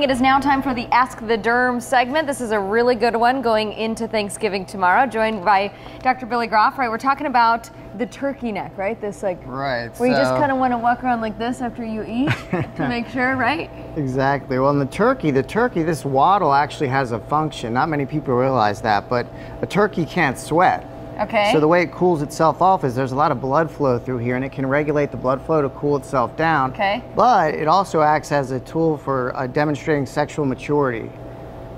It is now time for the Ask the Derm segment. This is a really good one going into Thanksgiving tomorrow, joined by Dr. Billy Groff, right? We're talking about the turkey neck, right? This like, right, where you just kind of want to walk around like this after you eat to make sure, right? Exactly. Well, in the turkey, this waddle actually has a function. Not many people realize that, but a turkey can't sweat. Okay. So the way it cools itself off is there's a lot of blood flow through here, and it can regulate the blood flow to cool itself down. Okay. But it also acts as a tool for demonstrating sexual maturity.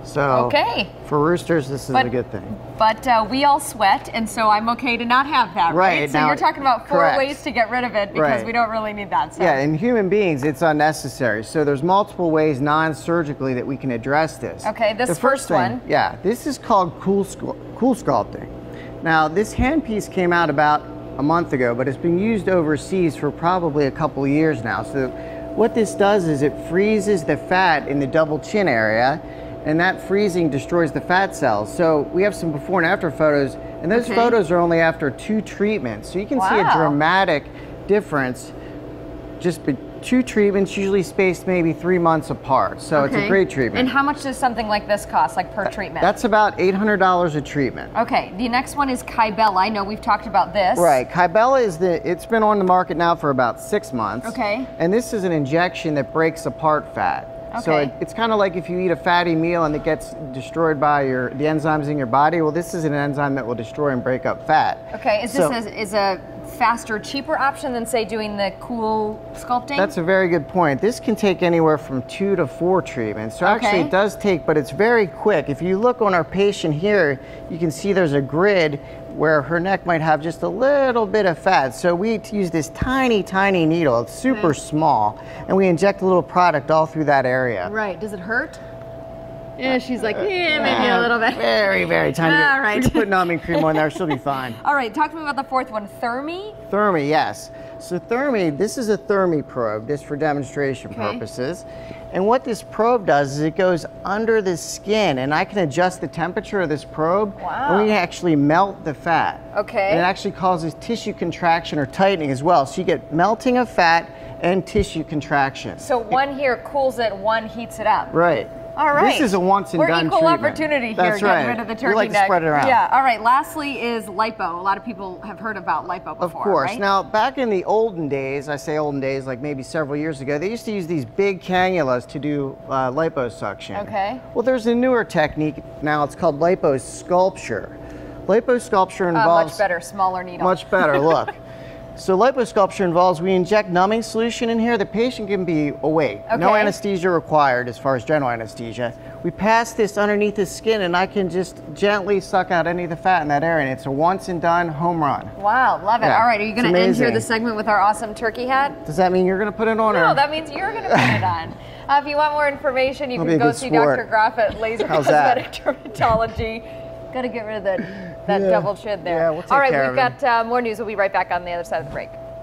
So okay. For roosters, this is a good thing. But we all sweat, and so I'm okay to not have that, right? So now, you're talking about four ways to get rid of it because we don't really need that. So. Yeah, in human beings, it's unnecessary. So there's multiple ways non-surgically that we can address this. Okay, this first one. Yeah, this is called Coolsculpting. Now, this handpiece came out about a month ago, but it's been used overseas for probably a couple of years now. So what this does is it freezes the fat in the double chin area, and that freezing destroys the fat cells. So we have some before and after photos, and those photos are only after 2 treatments. So you can see a dramatic difference just 2 treatments, usually spaced maybe 3 months apart. So it's a great treatment. And how much does something like this cost, like per treatment? That's about $800 a treatment. Okay, the next one is Kybella. I know we've talked about this. Right, Kybella is it's been on the market now for about 6 months. Okay. And this is an injection that breaks apart fat. Okay. So it's kind of like if you eat a fatty meal and it gets destroyed by the enzymes in your body. Well, this is an enzyme that will destroy and break up fat. Okay, is this a faster, cheaper option than say doing the Coolsculpting? That's a very good point. This can take anywhere from 2 to 4 treatments. So actually it does take, but it's very quick. If you look on our patient here, you can see there's a grid where her neck might have just a little bit of fat. So we use this tiny, tiny needle. It's super small, and we inject a little product all through that area. Right, does it hurt? Yeah, she's like, yeah, maybe a little bit. Very, very tiny. All right. We can put numbing cream on there, she'll be fine. All right, talk to me about the fourth one, Thermi? Thermi, yes. So Thermi, this is a Thermi probe, just for demonstration purposes. And what this probe does is it goes under the skin, and I can adjust the temperature of this probe, and we can actually melt the fat. Okay. And it actually causes tissue contraction or tightening as well. So you get melting of fat and tissue contraction. So one here cools it, one heats it up. Right. All right. This is a once and done treatment. We're equal opportunity here, That's getting rid of the turkey we like neck. to spread it around. Yeah. All right. Lastly is lipo. A lot of people have heard about lipo before. Of course. Right? Now, back in the olden days, I say olden days, like maybe several years ago, they used to use these big cannulas to do liposuction. Okay. Well, there's a newer technique now. It's called Liposculpture. Liposculpture involves much better, smaller needle. Much better. Look. So liposculpture involves we inject numbing solution in here. The patient can be awake. No anesthesia required as far as general anesthesia. We pass this underneath the skin, and I can just gently suck out any of the fat in that area. And it's a once and done home run. Wow, love it. Yeah, all right, are you going to end here the segment with our awesome turkey hat? Does that mean you're going to put it on? No, that means you're going to put it on. If you want more information, you can go see Dr. Groff at Laser Cosmetic Dermatology. Got to get rid of that double chin there. Yeah, we'll take all right, care we've got more news. We'll be right back on the other side of the break.